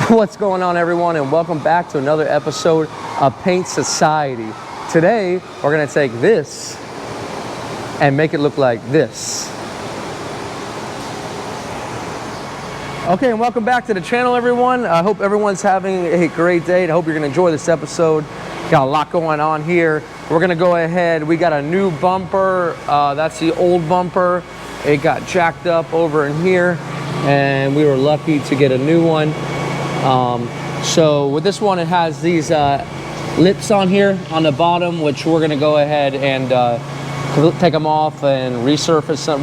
What's going on, everyone, and welcome back to another episode of Paint Society. Today we're going to take this and make it look like this. Okay, and welcome back to the channel, everyone. I hope everyone's having a great day, and I hope you're going to enjoy this episode. Got a lot going on here. We're going to go ahead. We got a new bumper. That's the old bumper. It got jacked up over in here, and we were lucky to get a new one. So with this one, it has these lips on here on the bottom, which we're going to go ahead and take them off and resurface them,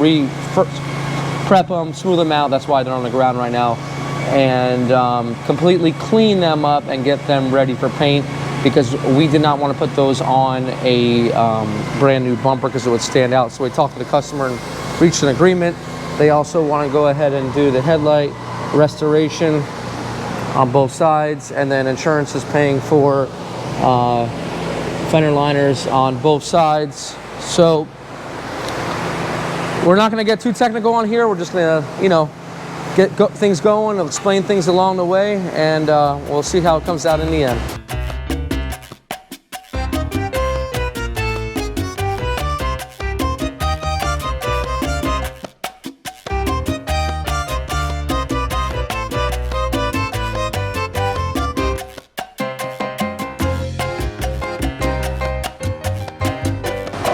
prep them, smooth them out. That's why they're on the ground right now, and completely clean them up and get them ready for paint, because we did not want to put those on a brand new bumper because it would stand out. So we talked to the customer and reached an agreement. They also want to go ahead and do the headlight restoration on both sides, and then insurance is paying for fender liners on both sides. So we're not going to get too technical on here. We're just going to, get things going, explain things along the way, and we'll see how it comes out in the end.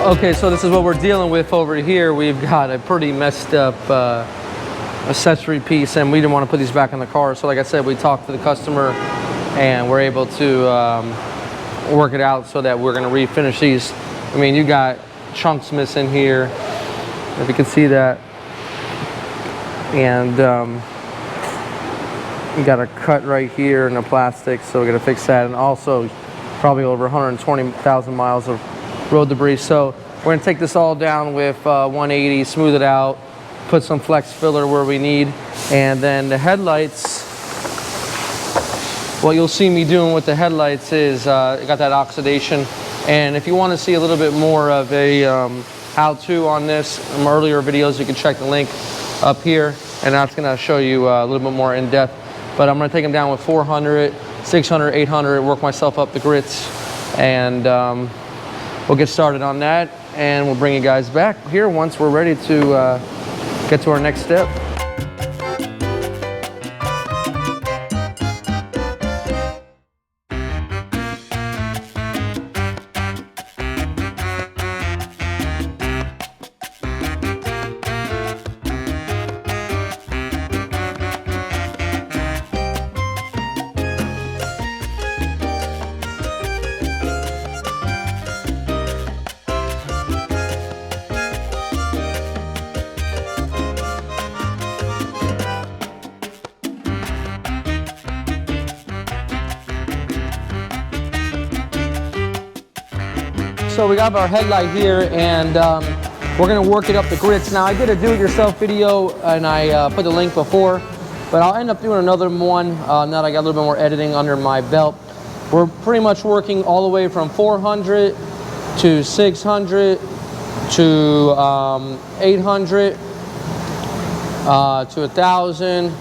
Okay, so this is what we're dealing with over here. We've got a pretty messed up accessory piece, and we didn't want to put these back in the car. So like I said, we talked to the customer and we're able to work it out so that we're going to refinish these. I mean, you got chunks missing here, if you can see that. And you got a cut right here in the plastic, so we're going to fix that. And also probably over 120,000 miles of road debris. So we're going to take this all down with 180, smooth it out, put some flex filler where we need, and then the headlights, what you'll see me doing with the headlights is I got that oxidation. And if you want to see a little bit more of a how-to on this from earlier videos, you can check the link up here, and that's going to show you a little bit more in depth. But I'm going to take them down with 400, 600, 800, work myself up the grits, and we'll get started on that, and we'll bring you guys back here once we're ready to get to our next step. So we got our headlight here, and we're going to work it up the grits. Now, I did a do-it-yourself video, and I put the link before, but I'll end up doing another one now that I got a little bit more editing under my belt. We're pretty much working all the way from 400 to 600 to 800 to 1,000,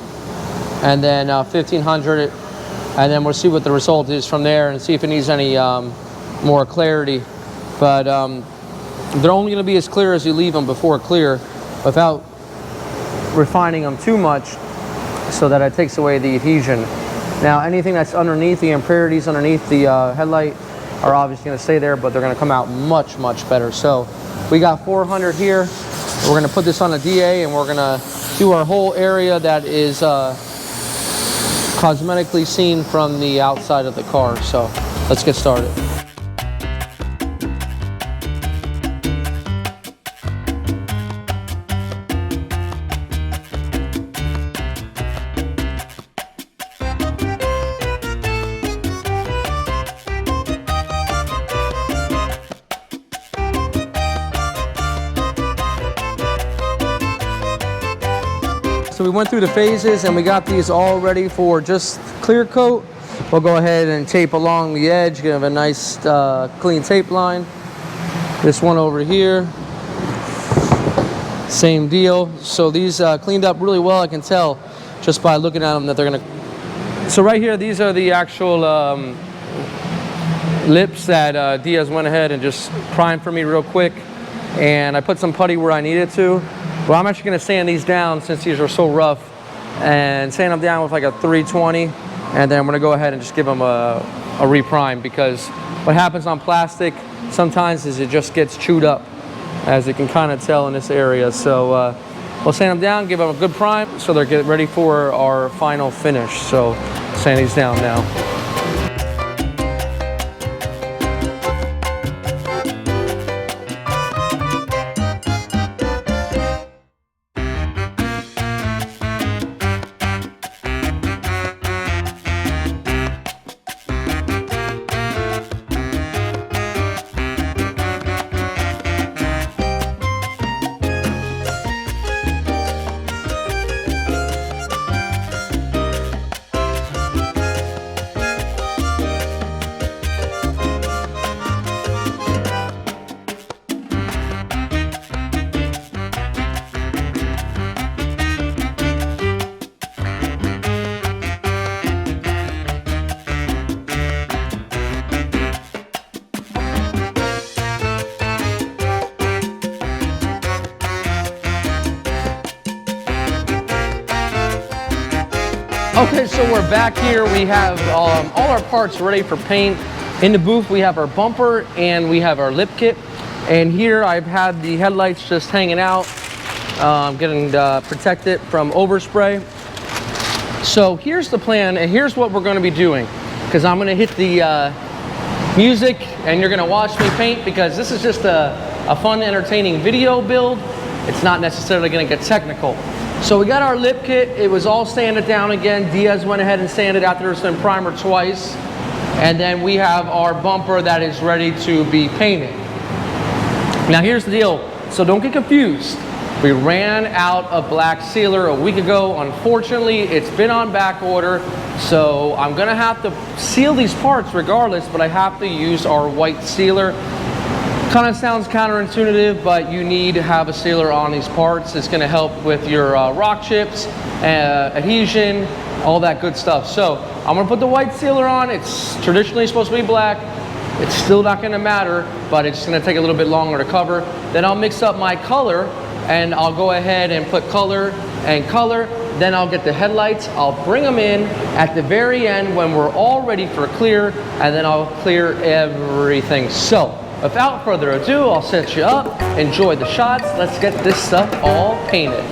and then 1,500, and then we'll see what the result is from there and see if it needs any more clarity. But they're only going to be as clear as you leave them before clear, without refining them too much, so that it takes away the adhesion. Now, anything that's underneath, the impurities underneath the headlight, are obviously going to stay there, but they're going to come out much, much better. So we got 400 here. We're going to put this on a DA, and we're going to do our whole area that is cosmetically seen from the outside of the car. So let's get started. So we went through the phases, and we got these all ready for just clear coat. We'll go ahead and tape along the edge, give a nice clean tape line. This one over here, same deal. So these cleaned up really well. I can tell just by looking at them that they're gonna So right here, these are the actual lips that Diaz went ahead and just primed for me real quick. And I put some putty where I needed to. Well, I'm actually gonna sand these down since these are so rough, and sand them down with like a 320. And then I'm gonna go ahead and just give them a reprime, because what happens on plastic sometimes is it just gets chewed up, as you can kind of tell in this area. So we'll sand them down, give them a good prime so they're getting ready for our final finish. So sand these down now. Okay, so we're back here. We have all our parts ready for paint. In the booth, we have our bumper and we have our lip kit. And here I've had the headlights just hanging out, getting protected from overspray. So here's the plan, and here's what we're gonna be doing. Because I'm gonna hit the music and you're gonna watch me paint, because this is just a fun, entertaining video build. It's not necessarily gonna get technical. So we got our lip kit. It was all sanded down again. Diaz went ahead and sanded after it's been primer twice. And then we have our bumper that is ready to be painted. Now here's the deal. So don't get confused. We ran out of black sealer a week ago. Unfortunately, it's been on back order. So I'm gonna have to seal these parts regardless, but I have to use our white sealer. Kind of sounds counterintuitive, but you need to have a sealer on these parts. It's going to help with your rock chips, adhesion, all that good stuff. So I'm going to put the white sealer on. It's traditionally supposed to be black. It's still not going to matter, but it's going to take a little bit longer to cover. Then I'll mix up my color, and I'll go ahead and put color and color. Then I'll get the headlights. I'll bring them in at the very end when we're all ready for clear, and then I'll clear everything. So without further ado, I'll set you up, enjoy the shots, let's get this stuff all painted.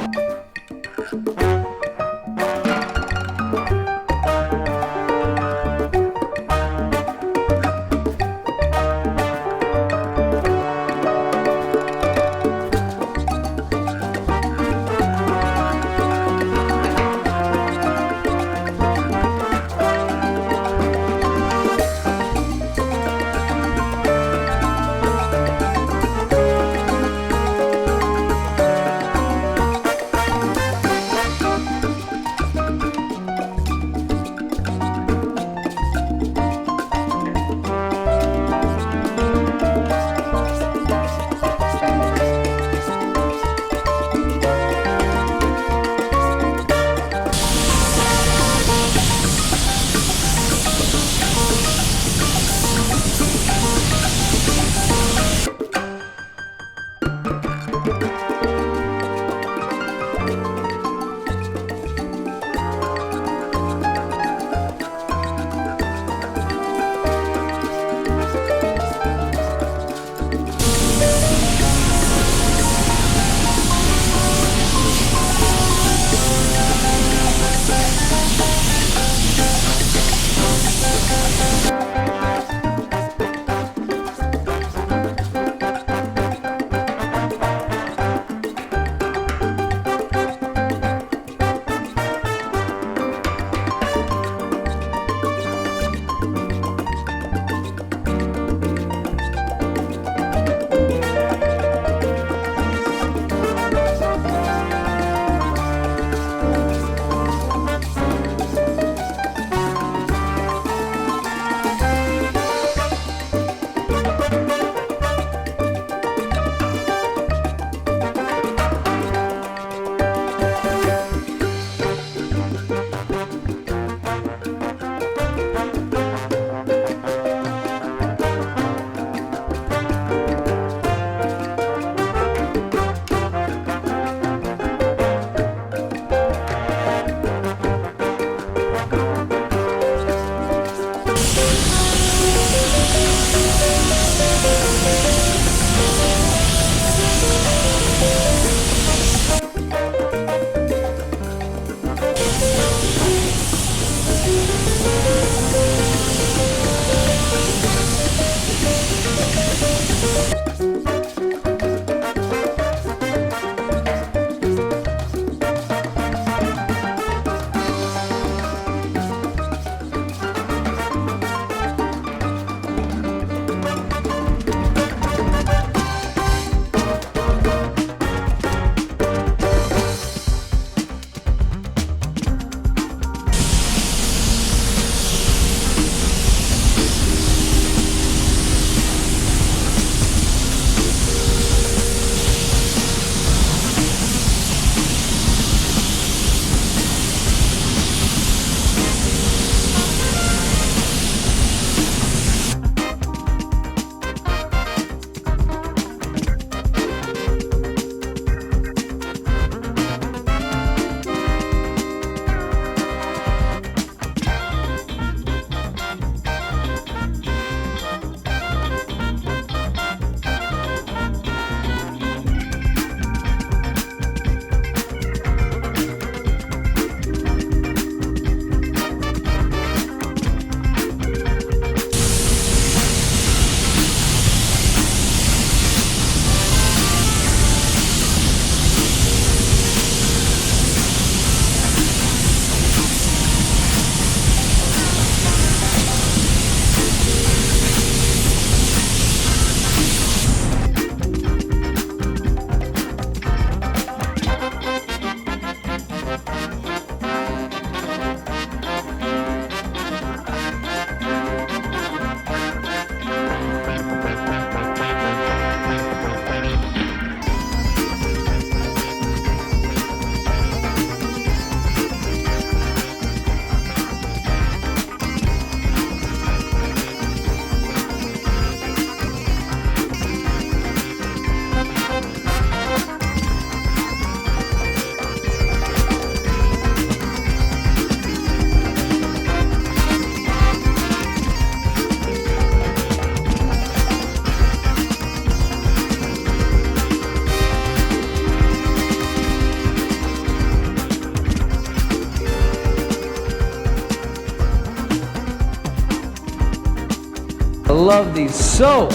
love these. So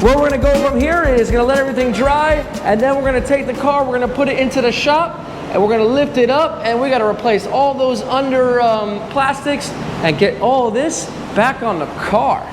where we're gonna go from here is gonna let everything dry, and then we're gonna take the car, we're gonna put it into the shop, and we're gonna lift it up, and we gotta replace all those under plastics and get all this back on the car.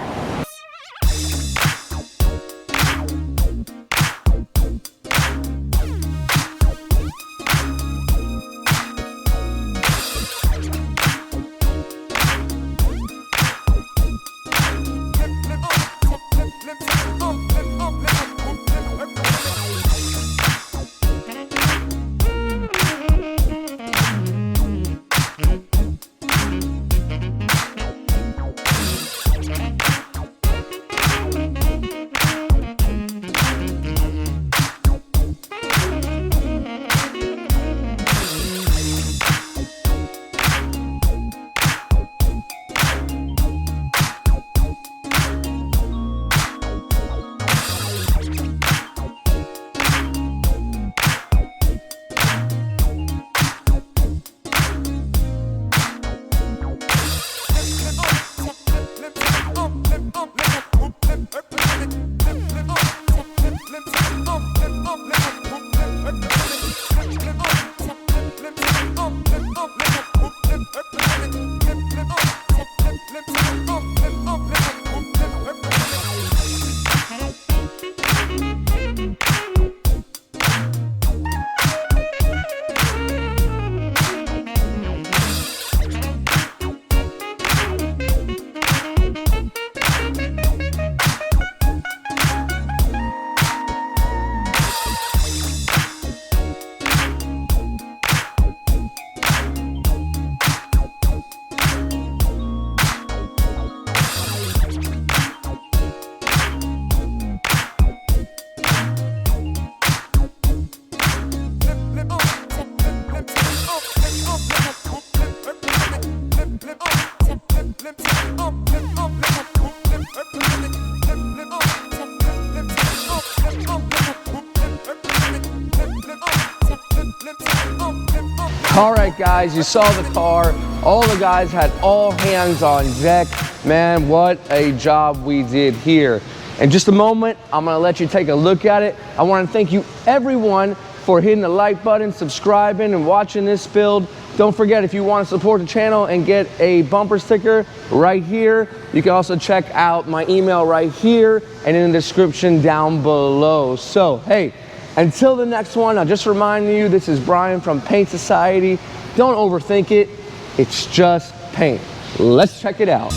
All right, guys, you saw the car. All the guys had all hands on deck. Man, what a job we did here. In just a moment, I'm gonna let you take a look at it. I wanna thank you everyone for hitting the like button, subscribing, and watching this build. Don't forget, if you wanna support the channel and get a bumper sticker right here, you can also check out my email right here and in the description down below. So, hey, until the next one, I'll just remind you, this is Brian from Paint.society. Don't overthink it, it's just paint. Let's check it out.